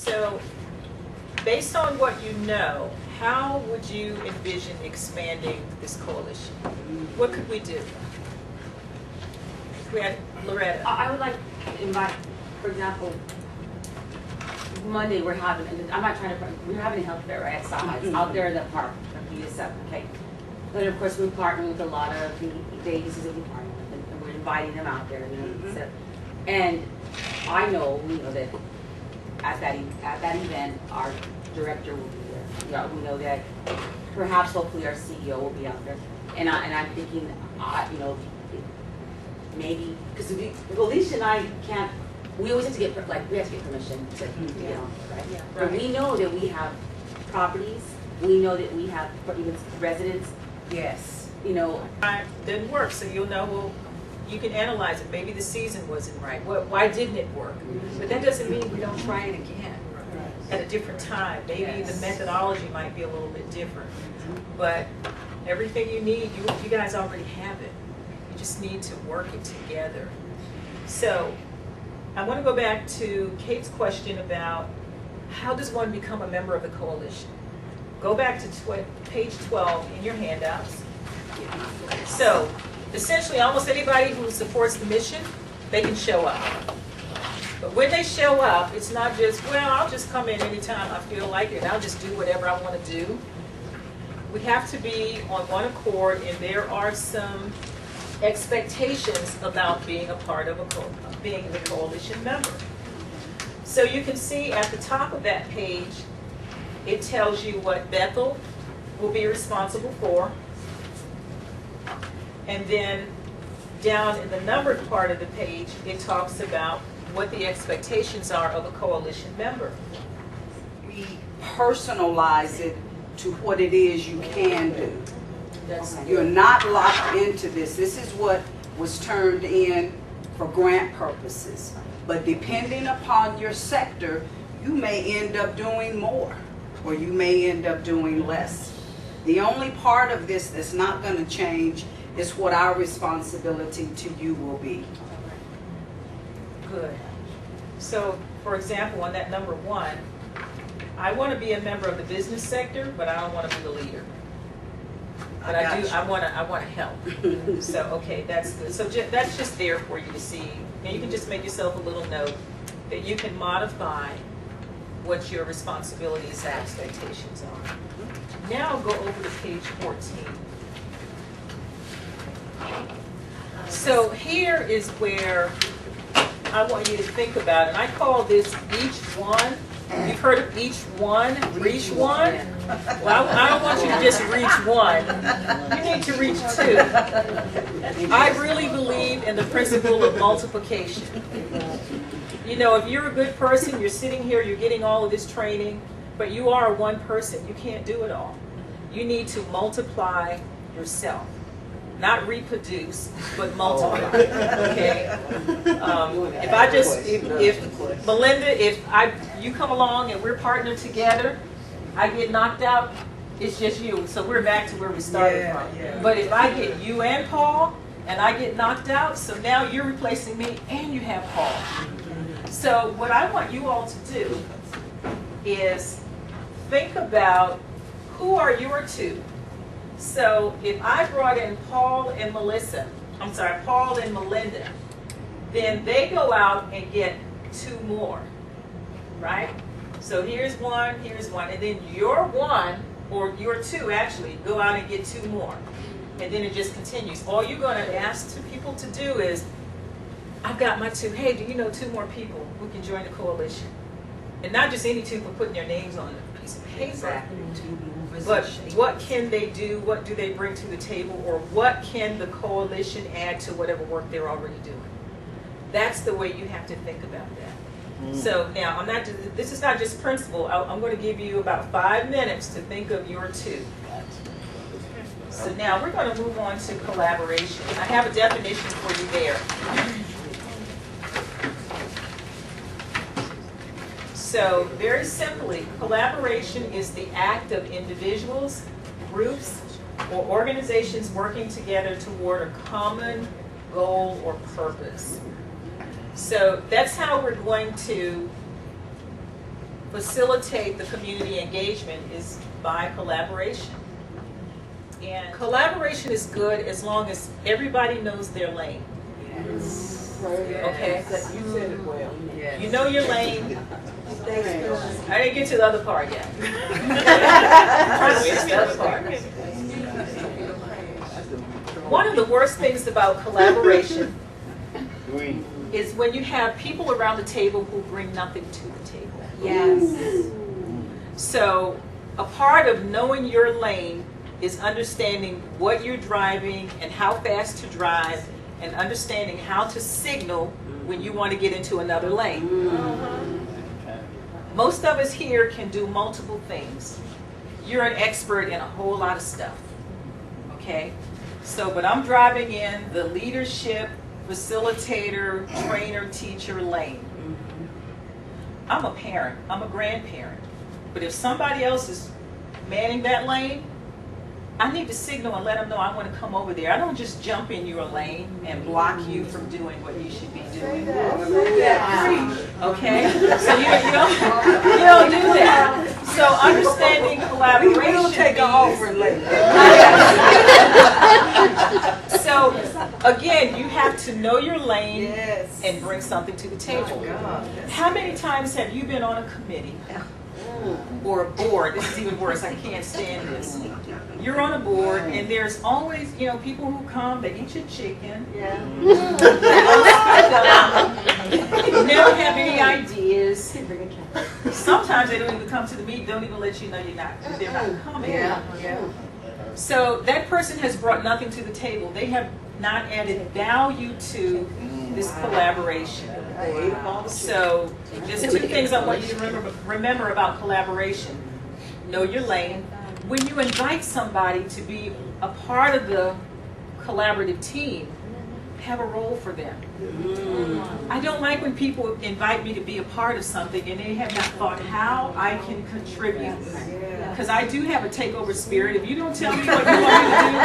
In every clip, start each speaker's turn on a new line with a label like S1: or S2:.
S1: So, based on what you know, how would you envision expanding this coalition? What could we do? We had Loretta.
S2: I would like to invite, for example, Monday we're having a health fair right outside, out there in the park, from 3 to 7, okay? But of course we're partnering with a lot of the agencies that we partner with, and we're inviting them out there, you know. So, and I know, we know that at that event, our director will be there. Yeah, we know that perhaps, hopefully, our CEO will be out there. And I'm thinking, you know, maybe because Alicia and I can't. We always have to get we have to get permission to get on, right?
S1: Yeah,
S2: But
S1: right.
S2: we know that we have properties. We know that we have even residents.
S3: Yes.
S2: You know,
S1: Didn't work, so you'll know. Well, you can analyze it. Maybe the season wasn't right. Why didn't it work? But that doesn't mean we don't try it again at a different time. Maybe the methodology might be a little bit different. But everything you need, you guys already have it. You just need to work it together. So I want to go back to Kate's question about how does one become a member of the coalition? Go back to page 12 in your handouts. So essentially, almost anybody who supports the mission, they can show up. But when they show up, it's not just, well, I'll just come in anytime I feel like it, and I'll just do whatever I want to do. We have to be on one accord, and there are some expectations about being a part of being the coalition member. So you can see at the top of that page, it tells you what Bethel will be responsible for. And then down in the numbered part of the page, it talks about what the expectations are of a coalition member.
S3: We personalize it to what it is you can do. You're not locked into this. This is what was turned in for grant purposes. But depending upon your sector, you may end up doing more, or you may end up doing less. The only part of this that's not going to change is what our responsibility to you will be.
S1: Good. So, for example, on that number 1, I want to be a member of the business sector, but I don't want to be the leader. But I want to help. So, okay, that's good. So that's just there for you to see. And you can just make yourself a little note that you can modify what your responsibilities and expectations are. Now go over to page 14. So here is where I want you to think about, and I call this each one. You've heard of each one, reach one? Well, I don't want you to just reach one. You need to reach 2. I really believe in the principle of multiplication. You know, if you're a good person, you're sitting here, you're getting all of this training, but you are one person. You can't do it all. You need to multiply yourself. Not reproduce, but multiply. Okay. If Melinda, you come along and we're partnered together, I get knocked out, it's just you. So we're back to where we started from. Yeah. But if I get you and Paul, and I get knocked out, so now you're replacing me, and you have Paul. So what I want you all to do is think about who are your 2. So if I brought in Paul and Paul and Melinda, then they go out and get 2 more, right? So here's one, and then your 1, or your 2 actually, go out and get 2 more. And then it just continues. All you're going to ask people to do is, I've got my 2. Hey, do you know 2 more people who can join the coalition? And not just any 2 for putting their names on a piece of paper.
S3: Exactly.
S1: But what can they do? What do they bring to the table? Or what can the coalition add to whatever work they're already doing? That's the way you have to think about that. So now, this is not just principle. I'm going to give you about 5 minutes to think of your 2. So now we're going to move on to collaboration. I have a definition for you there. So very simply, collaboration is the act of individuals, groups, or organizations working together toward a common goal or purpose. So that's how we're going to facilitate the community engagement is by collaboration. And collaboration is good as long as everybody knows their lane.
S3: Yes.
S1: Okay?
S4: You said it well.
S3: Yes.
S1: You know your lane. I didn't get to the other part yet. The other part. One of the worst things about collaboration is when you have people around the table who bring nothing to the table.
S2: Yes.
S1: So a part of knowing your lane is understanding what you're driving and how fast to drive, and understanding how to signal when you want to get into another lane. Most of us here can do multiple things. You're an expert in a whole lot of stuff. Okay? So, but I'm driving in the leadership, facilitator, trainer, teacher lane. I'm a parent. I'm a grandparent. But if somebody else is manning that lane, I need to signal and let them know I want to come over there. I don't just jump in your lane and block you from doing what you should be doing. Okay? So you don't do that. So understanding collaboration.
S3: We will take an offer later.
S1: So again, you have to know your lane
S3: Yes.
S1: and bring something to the table.
S3: God.
S1: How many times have you been on a committee or a board? This is even worse. I can't stand this. You're on a board, and there's always, people who come, they eat your chicken.
S2: Yeah.
S1: Never have any ideas. Sometimes they don't even come to the meeting, don't even let you know they're not coming.
S3: Yeah.
S1: So that person has brought nothing to the table. They have not added value to this collaboration. So there's two things I want you to remember about collaboration. Know your lane. When you invite somebody to be a part of the collaborative team, have a role for them. I don't like when people invite me to be a part of something and they have not thought how I can contribute. Because I do have a takeover spirit. If you don't tell me what you want me to do,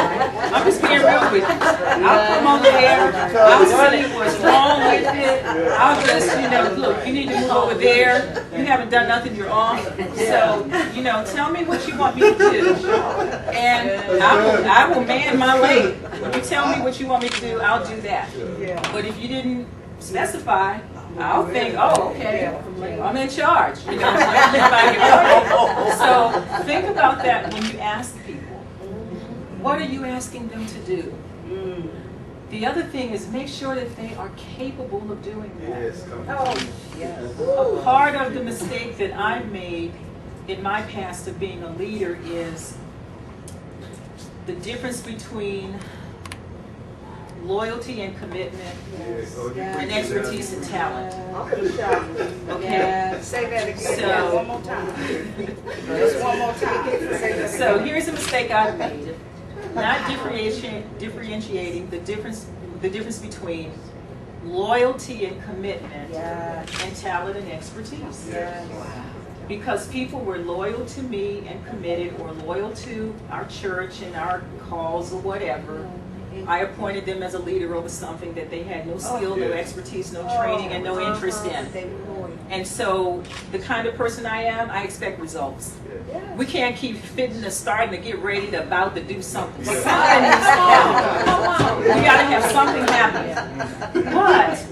S1: I'm just being real with you. I'll come over there, I'll see what's wrong with it. I'll just, look, you need to move over there. You haven't done nothing, you're off. So, tell me what you want me to do. And I will man my lane. When you tell me what you want me to do, I'll do that. But if you didn't specify, I'll think, okay, I'm in charge. So think about that when you ask people. What are you asking them to do? The other thing is make sure that they are capable of doing that. A part of the mistake that I made in my past of being a leader is the difference between loyalty and commitment and expertise and talent. Okay?
S3: Say that again.
S1: So-
S3: One more time. Just one more time. Say that
S1: So
S3: again.
S1: here's a mistake I've made. Not differentiating the difference between loyalty and commitment and talent and expertise. Because people were loyal to me and committed, or loyal to our church and our calls or whatever, I appointed them as a leader over something that they had no skill, no expertise, no training, and no interest in. And so the kind of person I am, I expect results. We can't keep fitting to starting to get ready to about to do something. Something needs to happen. Come on, we gotta have something happen. But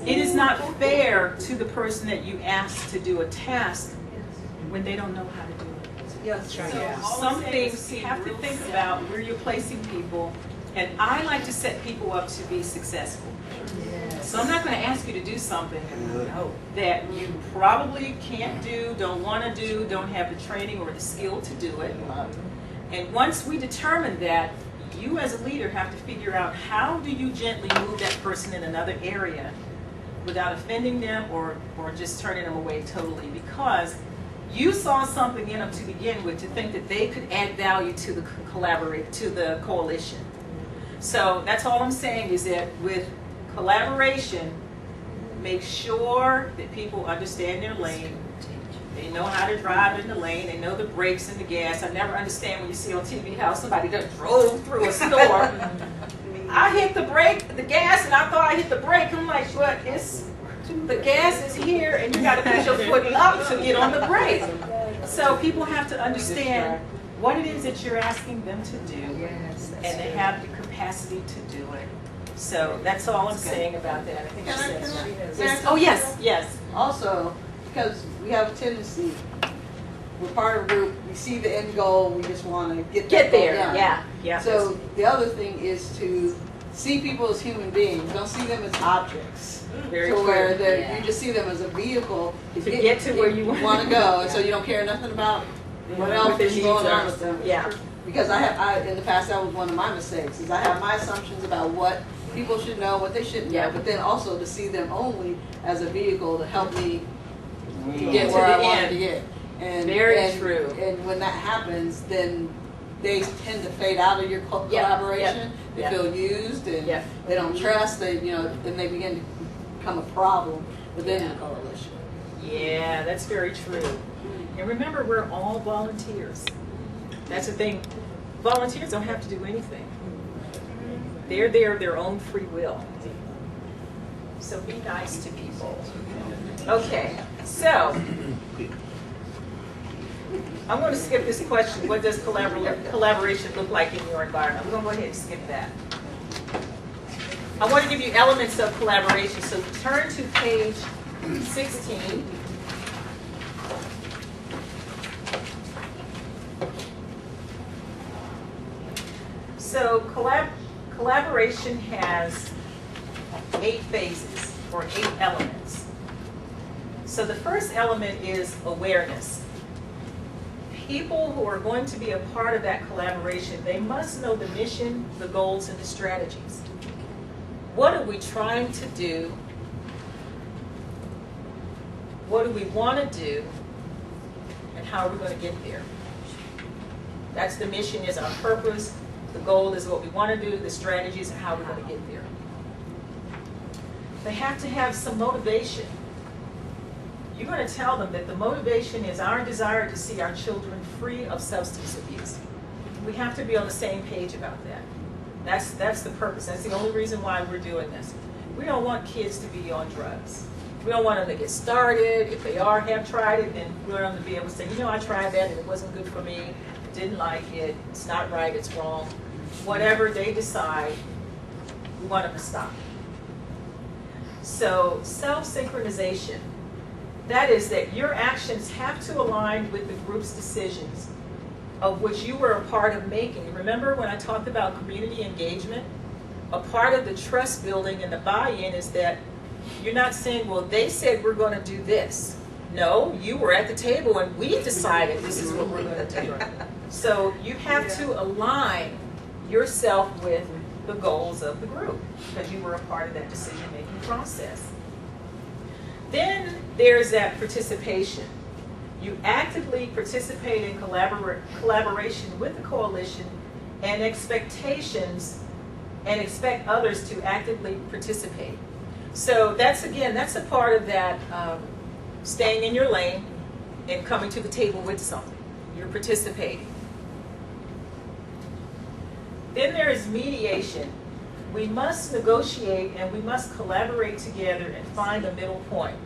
S1: it is not fair to the person that you ask to do a task when they don't know how to do it. So some things you have to think about where you're placing people. And I like to set people up to be successful. So I'm not going to ask you to do something that you probably can't do, don't want to do, don't have the training or the skill to do it. And once we determine that, you as a leader have to figure out how do you gently move that person in another area without offending them or just turning them away totally, because you saw something in them to begin with to think that they could add value to the coalition. So that's all I'm saying, is that with collaboration, make sure that people understand their lane. They know how to drive in the lane. They know the brakes and the gas. I never understand when you see on TV how somebody that drove through a store. I hit the brake, the gas, and I thought I hit the brake. I'm like, what? It's The gas is here and you gotta put your foot up to get on the brake. So people have to understand what it is that you're asking them to do, and they have the capacity to do it. So that's all I'm saying about that. I think she said yes. Oh, yes, yes.
S4: Also, because we have a tendency, we're part of a group, we see the end goal, we just want to get that goal
S1: there,
S4: done.
S1: yeah.
S4: So the other thing is to see people as human beings, don't see them as objects.
S1: Very
S4: To
S1: true.
S4: where you just see them as a vehicle
S1: To get to where you
S4: want to go, and so you don't care nothing about what else is going on with them.
S1: Yeah.
S4: Because in the past, that was one of my mistakes, is I have my assumptions about what people should know, what they shouldn't know, but then also to see them only as a vehicle to help me to get
S1: To
S4: where I
S1: the
S4: wanted
S1: end.
S4: to get. And,
S1: Very true.
S4: And when that happens, then they tend to fade out of your collaboration. They
S1: Yep.
S4: feel used, and
S1: Yep.
S4: they don't trust. Then they begin to become a problem within the coalition.
S1: Yeah, that's very true. And remember, we're all volunteers. That's the thing. Volunteers don't have to do anything. They're there of their own free will. So be nice to people. Okay, so I'm going to skip this question. What does collaboration look like in your environment? I'm going to go ahead and skip that. I want to give you elements of collaboration. So turn to page 16. So collaboration has 8 phases or 8 elements. So the first element is awareness. People who are going to be a part of that collaboration, they must know the mission, the goals, and the strategies. What are we trying to do? What do we want to do? And how are we going to get there? That's the mission, is our purpose. The goal is what we want to do, the strategies, and how we're going to get there. They have to have some motivation. You're going to tell them that the motivation is our desire to see our children free of substance abuse. We have to be on the same page about that. That's the purpose. That's the only reason why we're doing this. We don't want kids to be on drugs. We don't want them to get started. If they have tried it, then we want them to be able to say, I tried that and it wasn't good for me. Didn't like it. It's not right. It's wrong. Whatever they decide, we want them to stop. So self-synchronization. That is that your actions have to align with the group's decisions of which you were a part of making. Remember when I talked about community engagement? A part of the trust building and the buy-in is that you're not saying, well, they said we're going to do this. No, you were at the table and we decided this is what we're going to do. So you have to align yourself with the goals of the group because you were a part of that decision-making process. Then there's that participation. You actively participate in collaboration with the coalition and expectations and expect others to actively participate. So that's a part of that staying in your lane and coming to the table with something. You're participating. Then there is mediation. We must negotiate and we must collaborate together and find a middle point.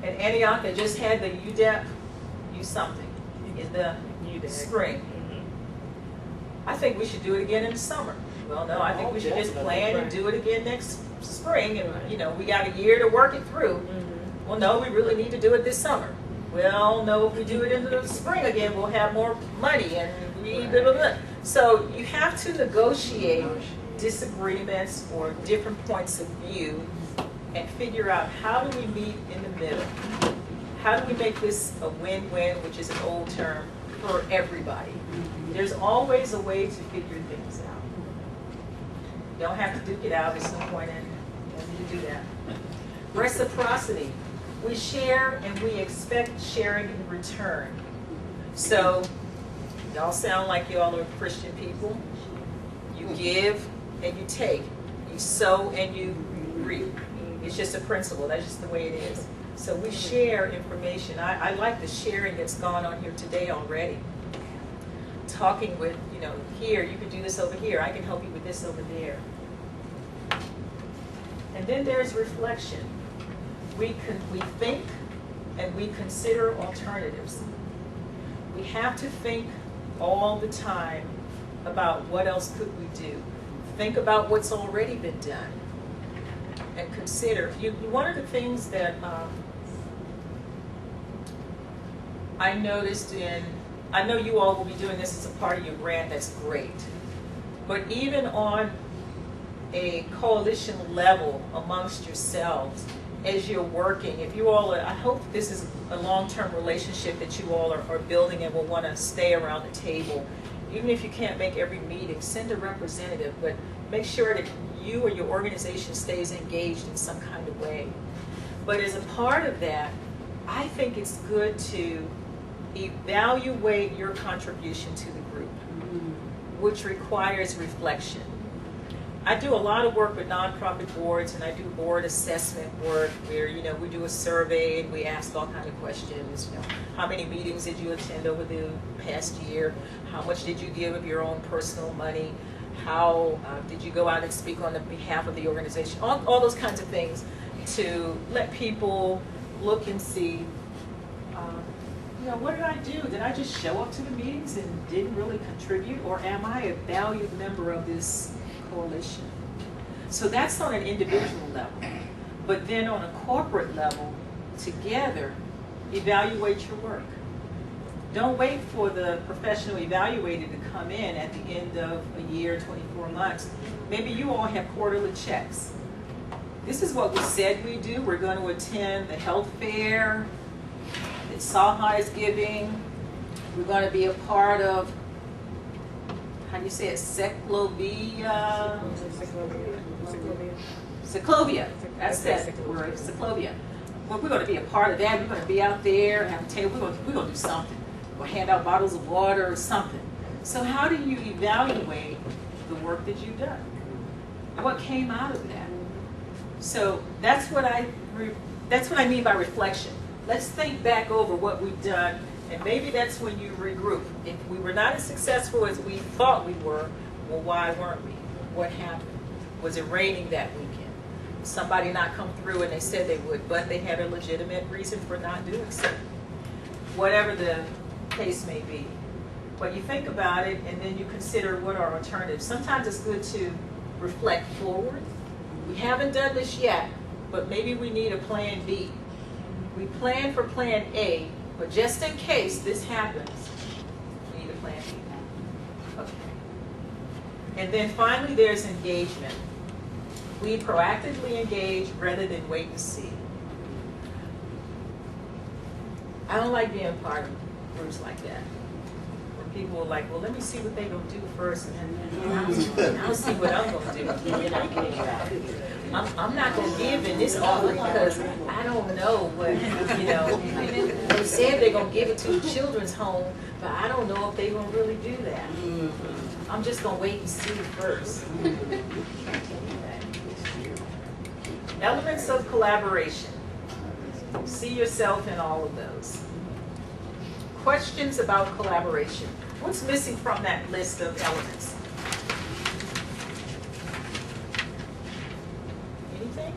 S1: In Antioch, they just had the UDEP something in the spring. I think we should do it again in the summer. Well, no, I think we should just plan and do it again next spring, and we got a year to work it through. Well, no, we really need to do it this summer. Well, no, if we do it in the spring again, we'll have more money and we blah, blah, blah. So you have to negotiate disagreements or different points of view and figure out how do we meet in the middle? How do we make this a win-win, which is an old term, for everybody? There's always a way to figure things out. You don't have to duke it out. There's no point in you to do that. Reciprocity. We share and we expect sharing in return. So, y'all sound like y'all are Christian people. You give and you take. You sow and you reap. It's just a principle. That's just the way it is. So we share information. I like the sharing that's gone on here today already. Talking with, here, you can do this over here. I can help you with this over there. And then there's reflection. We think and we consider alternatives. We have to think all the time about what else could we do. Think about what's already been done. And consider, one of the things that I noticed I know you all will be doing this as a part of your grant, that's great. But even on a coalition level amongst yourselves, as you're working, if you all I hope this is a long-term relationship that you all are building and will want to stay around the table. Even if you can't make every meeting, send a representative, but make sure that you or your organization stays engaged in some kind of way. But as a part of that, I think it's good to evaluate your contribution to the group, which requires reflection. I do a lot of work with nonprofit boards, and I do board assessment work where, we do a survey and we ask all kinds of questions. How many meetings did you attend over the past year? How much did you give of your own personal money? How did you go out and speak on the behalf of the organization? All those kinds of things to let people look and see, what did I do? Did I just show up to the meetings and didn't really contribute? Or am I a valued member of this coalition? So that's on an individual level. But then on a corporate level, together, evaluate your work. Don't wait for the professional evaluator to come in at the end of a year, 24 months. Maybe you all have quarterly checks. This is what we said we do. We're going to attend the health fair that Saha is giving. We're going to be a part of, how do you say it, Seclovia? Seclovia. That's that word, Seclovia. Well, we're going to be a part of that. We're going to be out there, have a table. We're going to do something. Or hand out bottles of water or something. So how do you evaluate the work that you've done? What came out of that? So that's what I mean by reflection. Let's think back over what we've done, and maybe that's when you regroup. If we were not as successful as we thought we were, well, why weren't we? What happened? Was it raining that weekend? Somebody not come through and they said they would, but they had a legitimate reason for not doing so. Whatever the case may be. But you think about it and then you consider what are alternatives. Sometimes it's good to reflect forward. We haven't done this yet, but maybe we need a plan B. We plan for plan A, but just in case this happens, we need a plan B. Okay. And then finally there's engagement. We proactively engage rather than wait and see. I don't like being part of groups like that, where people are like, well, let me see what they're going to do first, and then I'll see what I'm going to do. I'm not going to give in this offering because I don't know what, they said they're going to give it to the children's home, but I don't know if they're going to really do that. I'm just going to wait and see first. Elements of collaboration. See yourself in all of those. Questions about collaboration. What's missing from that list of elements? Anything?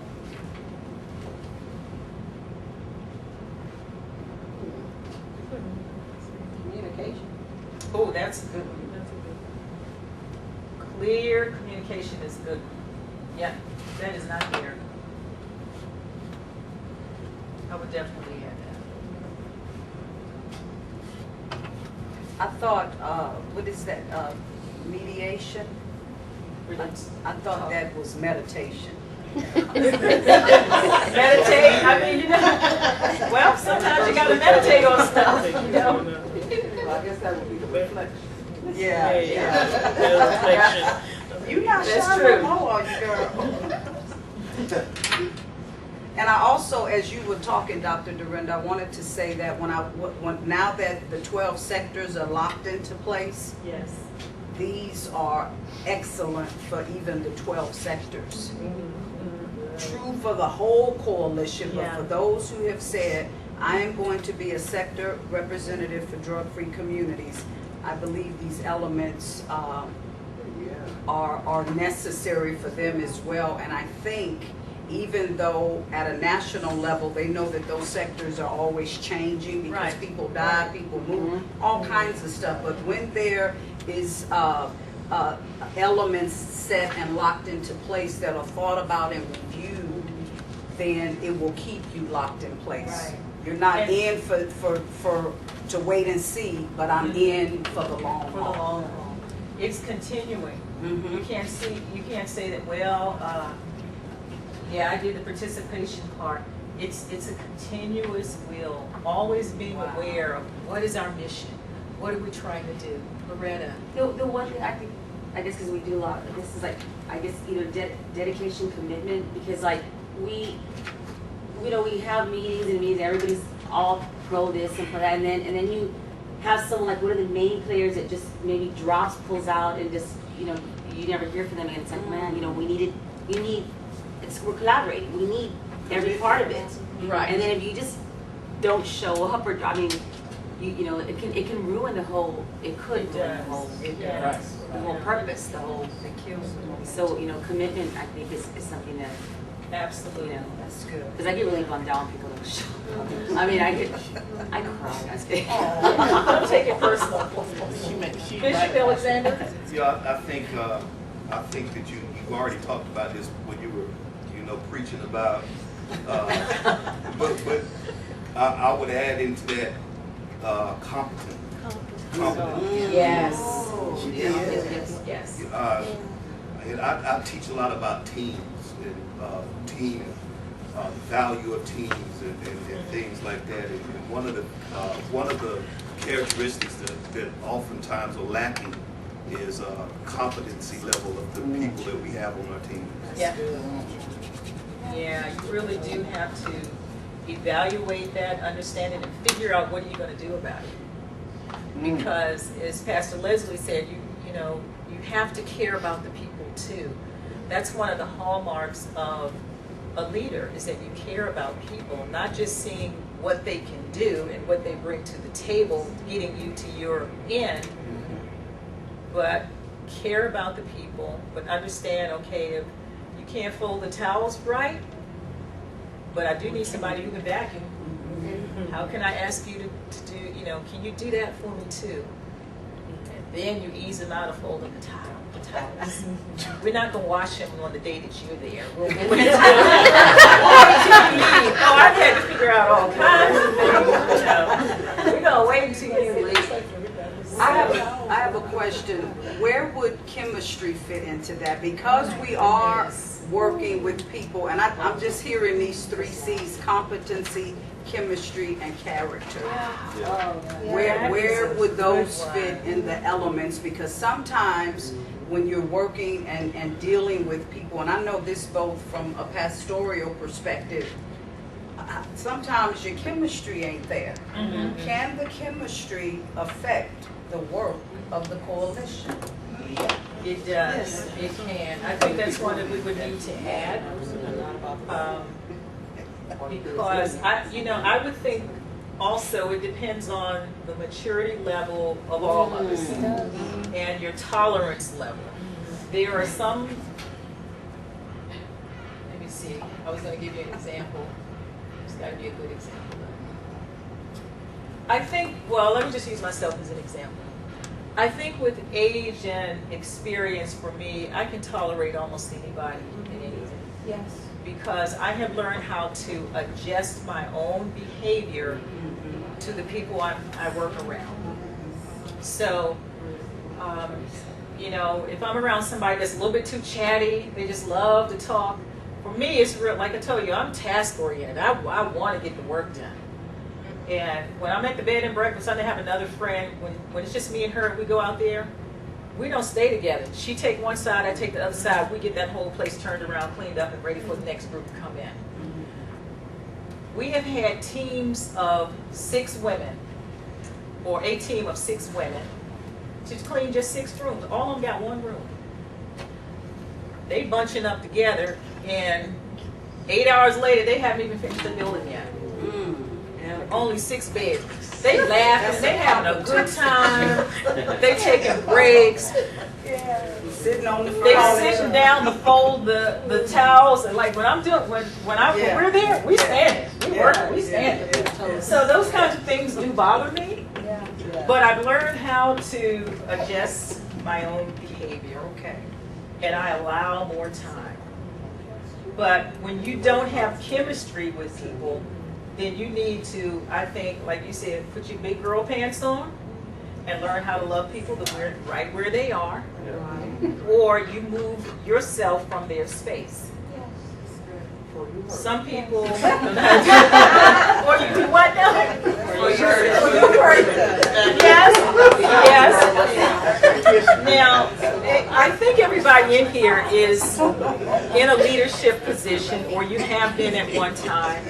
S4: Communication.
S1: Oh, that's a good one. Clear communication is good. Yeah, that is not there. I would definitely add that.
S3: I thought, what is that, mediation? I thought that was meditation.
S1: Meditate, I mean, well, sometimes you gotta meditate on stuff,
S4: Well, I guess that would be the reflection.
S3: Yeah.
S5: Reflection.
S3: You not
S1: That's
S3: shy
S1: true.
S3: no more, are you, girl? And I also, as you were talking, Dr. Dorinda, I wanted to say that now that the 12 sectors are locked into place,
S1: yes.
S3: these are excellent for even the 12 sectors. True for the whole coalition, but
S1: Yeah.
S3: for those who have said, I am going to be a sector representative for drug-free communities, I believe these elements are necessary for them as well. And I think even though at a national level, they know that those sectors are always changing because
S1: Right.
S3: people die, people move, all kinds of stuff. But when there is elements set and locked into place that are thought about and reviewed, then it will keep you locked in place.
S1: Right.
S3: You're not
S1: And-
S3: in to wait and see, but I'm in for the long
S1: For the
S3: haul.
S1: long haul. It's continuing.
S3: Mhm.
S1: You can't say that, well, yeah, I did the participation part. It's a continuous will, always being
S3: Wow.
S1: aware of what is our mission? What are we trying to do? Loretta.
S2: The one thing I think, I guess because we do a lot, this is like, I guess either dedication, commitment, because like we have meetings, everybody's all pro this and pro that, and then you have someone like one of the main players that just maybe drops, pulls out, and just, you never hear from them again. It's like, man, we're collaborating. We need every part of it.
S1: Right.
S2: And then if you just don't show up, or, I mean, it can ruin the whole, it could ruin the whole, the whole purpose, the whole, so, commitment, I think, is something that,
S1: Absolutely.
S2: that's good. Because I get really bummed out when people don't show up. I mean, I cry. That's big.
S1: Don't take it personal. Bishop Alexander?
S6: Yeah, I think that you've already talked about this when you were, preaching about, but I would add into that, competent.
S1: Yes.
S2: Yes.
S6: And I teach a lot about teams and team, the value of teams and things like that. And one of the characteristics that oftentimes are lacking is competency level of the people that we have on our team.
S1: Yeah. Yeah, you really do have to evaluate that, understand it, and figure out what are you going to do about it. Because as Pastor Leslie said, you have to care about the people too. That's one of the hallmarks of a leader, is that you care about people, not just seeing what they can do and what they bring to the table, getting you to your end, but care about the people, but understand, okay, if you can't fold the towels right, but I do need somebody who can vacuum. How can I ask you to do, can you do that for me too? And then you ease them out of folding the towels. We're not going to wash them on the day that you're there. I've had to figure out all kinds of things. We're going to wait until you leave.
S3: I have a question. Where would chemistry fit into that? Because we are working with people, and I'm just hearing these 3 C's: competency, chemistry, and character. Where would those fit in the elements? Because sometimes when you're working and dealing with people, and I know this both from a pastoral perspective, sometimes your chemistry ain't there. Can the chemistry affect the work of the coalition?
S1: It does. It can. I think that's one that we would need to add. Because I would think also it depends on the maturity level of all of us and your tolerance level. There are some, let me see, I was going to give you an example. It's got to be a good example. I think, well, let me just use myself as an example. I think with age and experience, for me, I can tolerate almost anybody and anything.
S7: Yes.
S1: Because I have learned how to adjust my own behavior to the people I work around. So, if I'm around somebody that's a little bit too chatty, they just love to talk. For me, it's real, like I told you, I'm task oriented. I want to get the work done. And when I'm at the bed and breakfast, I have another friend. When it's just me and her, and we go out there, we don't stay together. She take one side, I take the other side. We get that whole place turned around, cleaned up, and ready for the next group to come in. We have had teams of 6 women, or a team of 6 women, to clean just 6 rooms. All of them got 1 room. They bunching up together, and 8 hours later, they haven't even finished the building yet. Only 6 beds. They laughing, they having a good time, they taking breaks.
S3: Sitting on the
S1: They
S3: front.
S1: sitting down to fold the towels, and like when we're there, we standing, we working, we standing. So those kinds of things do bother me, but I've learned how to adjust my own behavior,
S3: Okay.
S1: and I allow more time. But when you don't have chemistry with people, then you need to, I think, like you said, put your big girl pants on and learn how to love people right where they are, or you move yourself from their space. Some people, or you do what now? Yes, yes. Now, I think everybody in here is in a leadership position, or you have been at one time.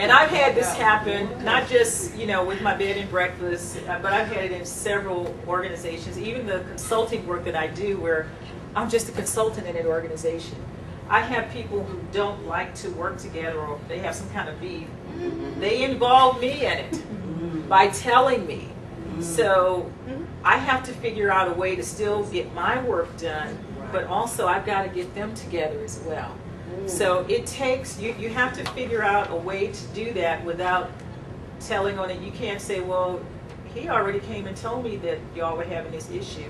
S1: And I've had this happen, not just, with my bed and breakfast, but I've had it in several organizations, even the consulting work that I do where I'm just a consultant in an organization. I have people who don't like to work together, or they have some kind of beef. They involve me in it by telling me. So I have to figure out a way to still get my work done, but also I've got to get them together as well. So it takes, you have to figure out a way to do that without telling on it. You can't say, well, he already came and told me that y'all were having this issue.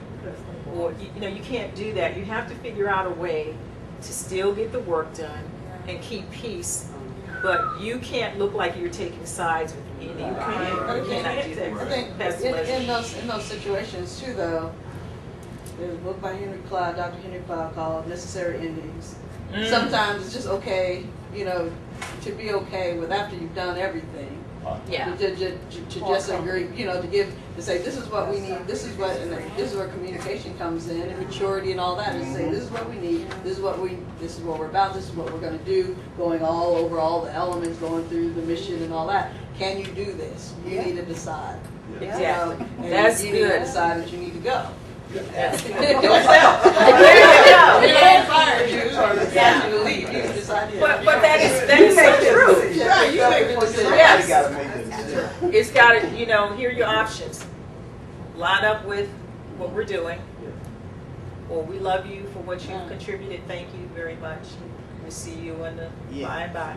S1: Or, you can't do that. You have to figure out a way to still get the work done and keep peace. But you can't look like you're taking sides with anyone. You cannot do that.
S4: I think in those situations too, though, there's a book by Dr. Henry Cloud called Necessary Endings. Sometimes it's just okay, to be okay with after you've done everything.
S1: Yeah.
S4: To just agree, to say this is what we need, this is where communication comes in, and maturity and all that, and say this is what we need, this is what we're about, this is what we're going to do, going all over all the elements, going through the mission and all that. Can you do this? You need to decide.
S1: Exactly.
S4: And
S1: That's
S4: you
S1: good.
S4: need to decide that you need to go.
S1: Yes. But that is so true.
S4: Right, you make the decision.
S1: Yes. It's got to, here are your options. Line up with what we're doing. Or we love you for what you've contributed. Thank you very much. We'll see you in the by and by.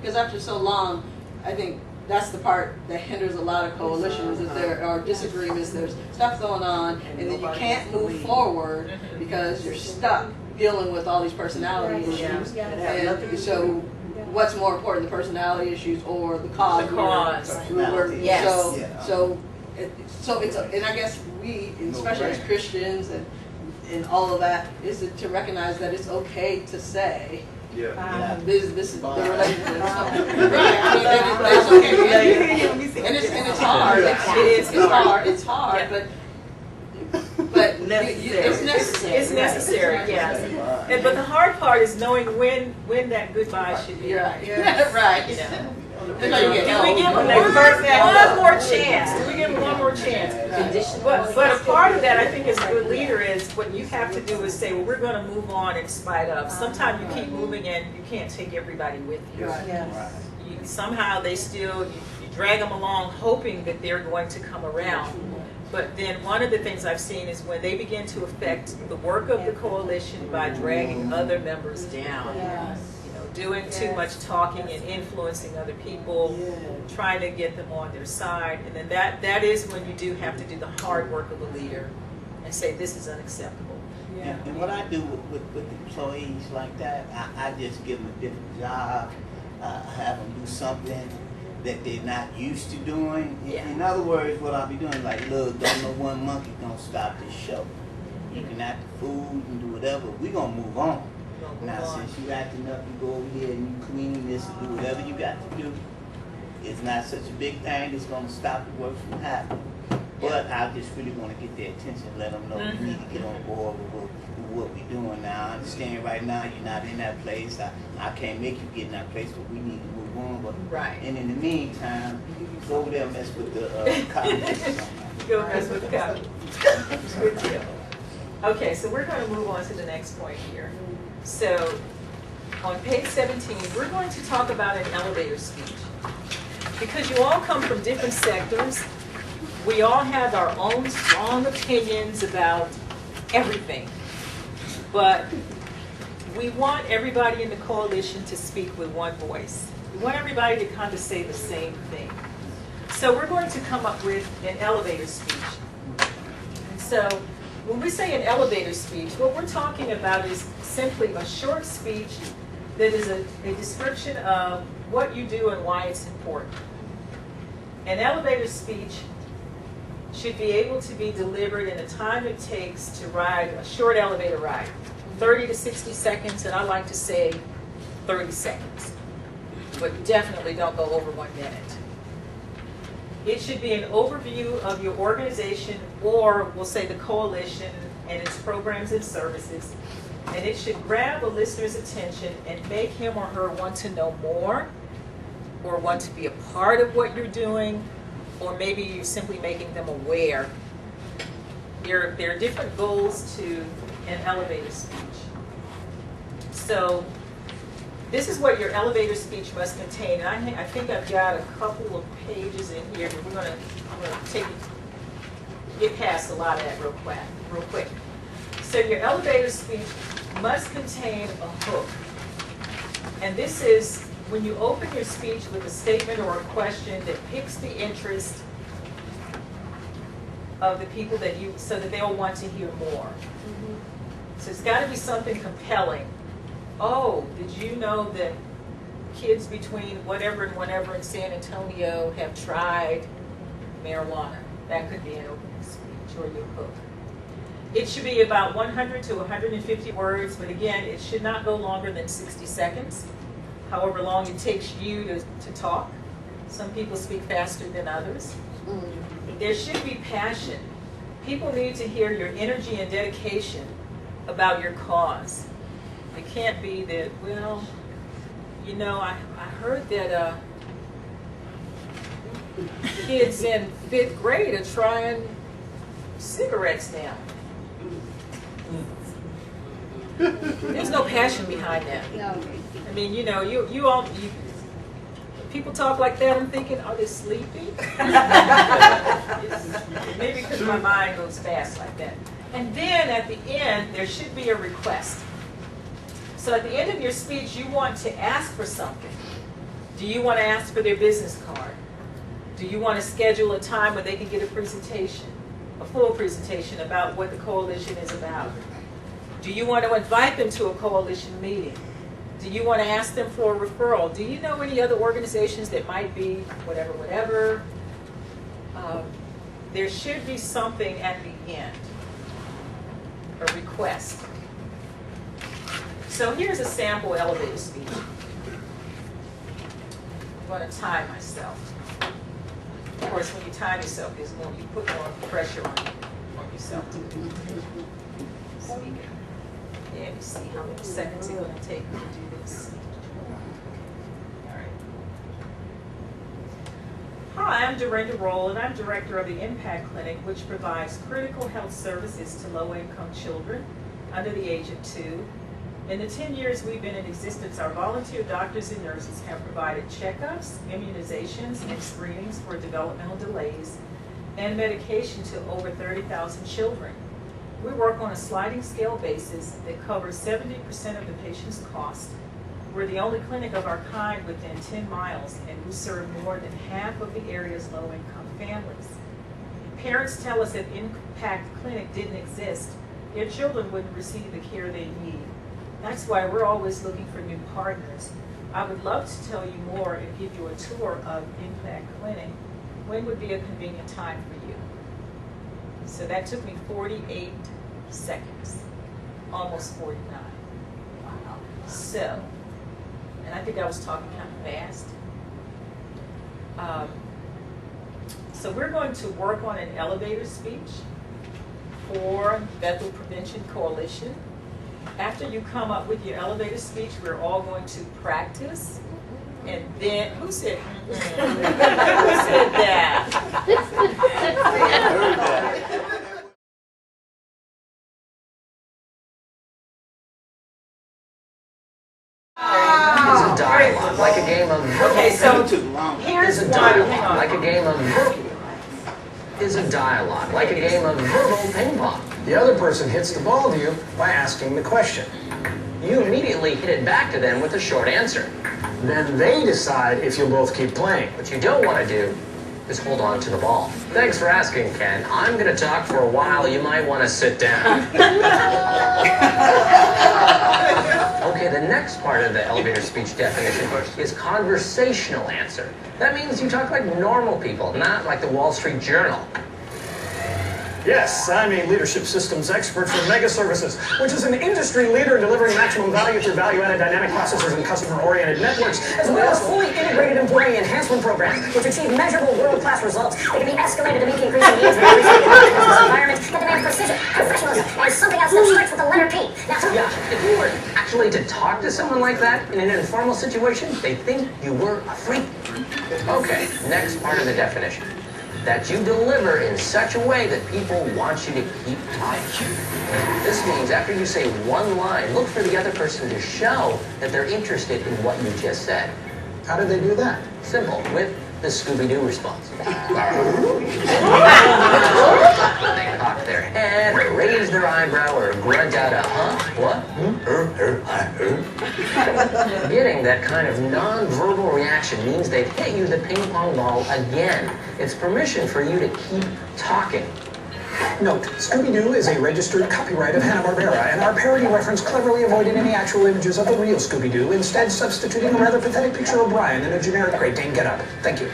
S4: Because after so long, I think that's the part that hinders a lot of coalitions, that there are disagreements, there's stuff going on, and then you can't move forward because you're stuck dealing with all these personality issues. And so what's more important, the personality issues or the cause?
S1: The cause.
S2: Yes.
S4: So it's, and I guess we, especially as Christians and all of that, is to recognize that it's okay to say, this is the relationship. Right. I mean, that's okay. And it's hard. It's hard, but it's necessary.
S1: It's necessary, yes. But the hard part is knowing when that goodbye should be.
S4: Right. Right.
S1: Do we give them one more chance? Do we give them one more chance? But a part of that, I think, as a good leader, is what you have to do is say, well, we're going to move on in spite of. Sometimes you keep moving and you can't take everybody with you. Somehow they still, you drag them along hoping that they're going to come around. But then one of the things I've seen is when they begin to affect the work of the coalition by dragging other members down. Doing too much talking and influencing other people, trying to get them on their side. And then that is when you do have to do the hard work of a leader and say, this is unacceptable.
S7: And what I do with employees like that, I just give them a different job, have them do something that they're not used to doing. In other words, what I'll be doing, like, look, don't know one monkey gonna stop this show. You can act the fool and do whatever, we're gonna move on. Now, since you acting up, you go over here and you clean this and do whatever you got to do. It's not such a big thing that's going to stop the work from happening. But I just really want to get their attention, let them know we need to get on board with what we're doing now. I understand right now you're not in that place. I can't make you get in that place, but we need to move on. But and in the meantime, go over there and mess with the cops.
S1: Go mess with the cops. Good deal. Okay, so we're going to move on to the next point here. So, on page 17, we're going to talk about an elevator speech. Because you all come from different sectors, we all have our own strong opinions about everything. but we want everybody in the coalition to speak with one voice. We want everybody to kind of say the same thing. So we're going to come up with an elevator speech. And so when we say an elevator speech, what we're talking about is simply a short speech that is a description of what you do and why it's important. An elevator speech should be able to be delivered in the time it takes to ride a short elevator ride, 30 to 60 seconds, and I like to say 30 seconds, but definitely don't go over 1 minute. It should be an overview of your organization, or we'll say the coalition and its programs and services, and it should grab a listener's attention and make him or her want to know more, or want to be a part of what you're doing, or maybe you're simply making them aware. There are different goals to an elevator speech. So this is what your elevator speech must contain. And I think I've got a couple of pages in here, but I'm gonna get past a lot of that real quick. So your elevator speech must contain a hook. And this is when you open your speech with a statement or a question that piques the interest of the people so that they'll want to hear more. So it's got to be something compelling. Oh, did you know that kids between whatever and whatever in San Antonio have tried marijuana? That could be an opening speech or your hook. It should be about 100 to 150 words, but again, it should not go longer than 60 seconds. However long it takes you to talk. Some people speak faster than others. There should be passion. People need to hear your energy and dedication about your cause. It can't be that, well, you know, I heard that kids in 5th grade are trying cigarettes now. There's no passion behind that. I mean, you know, people talk like that, I'm thinking, are they sleepy? Maybe because my mind goes fast like that. And then at the end, there should be a request. So at the end of your speech, you want to ask for something. Do you want to ask for their business card? Do you want to schedule a time where they can get a presentation, a full presentation about what the coalition is about? Do you want to invite them to a coalition meeting? Do you want to ask them for a referral? Do you know any other organizations that might be whatever? There should be something at the end, a request. So here's a sample elevator speech. I'm going to time myself. Of course, when you time yourself, you put more pressure on yourself to speak. Let me see how many seconds it's going to take me to do this. All right. Hi, I'm Dorinda Rolle, and I'm director of the Impact Clinic, which provides critical health services to low-income children under the age of 2. In the 10 years we've been in existence, our volunteer doctors and nurses have provided checkups, immunizations, and screenings for developmental delays and medication to over 30,000 children. We work on a sliding scale basis that covers 70% of the patient's cost. We're the only clinic of our kind within 10 miles, and we serve more than half of the area's low-income families. Parents tell us if Impact Clinic didn't exist, their children wouldn't receive the care they need. That's why we're always looking for new partners. I would love to tell you more and give you a tour of Impact Clinic. When would be a convenient time for you? So that took me 48 seconds, almost 49. Wow. So, and I think I was talking kind of fast. So we're going to work on an elevator speech for Bethel Prevention Coalition. After you come up with your elevator speech, we're all going to practice. And then, who said who said that?
S7: I heard that.
S8: Is a dialogue, like a game of
S1: Okay, so
S7: Too long.
S1: here's
S8: is a
S1: one. Hang
S8: dialogue,
S1: on.
S8: like a game of is a dialogue, like a game of verbal ping pong.
S9: The other person hits the ball to you by asking the question.
S8: You immediately hit it back to them with a short answer.
S9: Then they decide if you'll both keep playing.
S8: What you don't want to do is hold on to the ball. Thanks for asking, Ken. I'm going to talk for a while. You might want to sit down. Okay, the next part of the elevator speech definition is conversational answer. That means you talk like normal people, not like the Wall Street Journal.
S9: Yes, I'm a leadership systems expert for Mega Services, which is an industry leader in delivering maximum value through value-added dynamic processors and customer-oriented networks, as well as fully integrated employee enhancement programs, which achieve measurable world-class results. They can be escalated to meet the increasing needs of every business environment that demand precision, professionalism, and something else that starts with the letter P. Now,
S8: Yeah, if you were actually to talk to someone like that in an informal situation, they'd think you were a freak. Okay, next part of the definition. That you deliver in such a way that people want you to keep talking. This means after you say one line, look for the other person to show that they're interested in what you just said.
S9: How do they do that?
S8: Simple, with the Scooby-Doo response. They cock their head, or raise their eyebrow, or grunt out a huh? What? Getting that kind of non-verbal reaction means they've hit you the ping pong ball again. It's permission for you to keep talking.
S9: Note, Scooby-Doo is a registered copyright of Hanna-Barbera, and our parody reference cleverly avoided any actual images of the real Scooby-Doo, instead substituting a rather pathetic picture of Brian in a generic Great Dane getup. Thank you.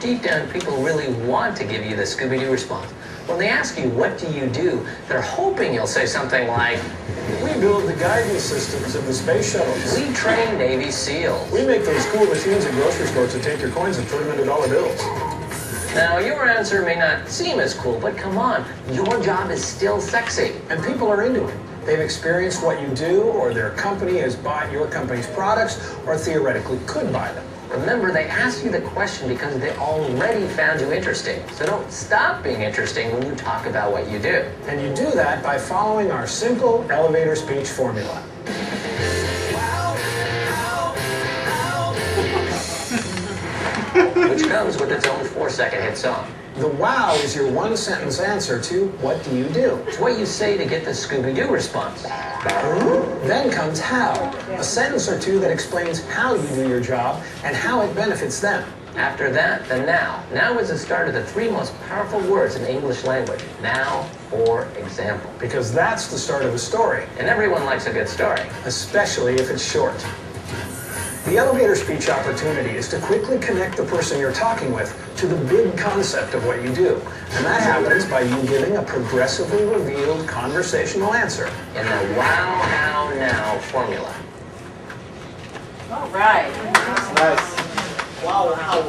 S8: Deep down, people really want to give you the Scooby-Doo response. When they ask you, what do you do, they're hoping you'll say something like,
S9: We build the guidance systems in the space shuttles.
S8: we train Navy SEALs.
S9: We make those cool machines at grocery stores that take your coins and turn them into dollar bills.
S8: Now, your answer may not seem as cool, but come on, your job is still sexy.
S9: And people are into it. They've experienced what you do, or their company has bought your company's products, or theoretically could buy them.
S8: Remember, they asked you the question because they already found you interesting. So don't stop being interesting when you talk about what you do.
S9: And you do that by following our simple elevator speech formula.
S8: Which comes with its own 4-second hit song.
S9: The wow is your one-sentence answer to what do you do?
S8: It's what you say to get the Scooby-Doo response.
S9: Then comes how, a sentence or two that explains how you do your job and how it benefits them.
S8: After that, the now. Now is the start of the 3 most powerful words in the English language. Now, for example.
S9: Because that's the start of a story,
S8: And everyone likes a good story.
S9: especially if it's short. The elevator speech opportunity is to quickly connect the person you're talking with to the big concept of what you do. And that happens by you giving a progressively revealed conversational answer.
S8: In the wow, how, now formula.
S1: All right.
S7: Nice. Wow, how.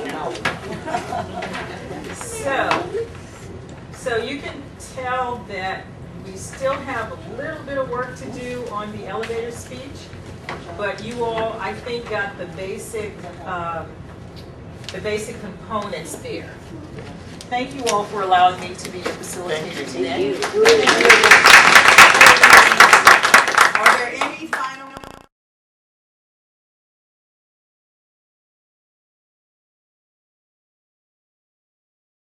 S1: So you can tell that we still have a little bit of work to do on the elevator speech, but you all, I think, got the basic components there. Thank you all for allowing me to be your facilitator today.
S2: Thank you.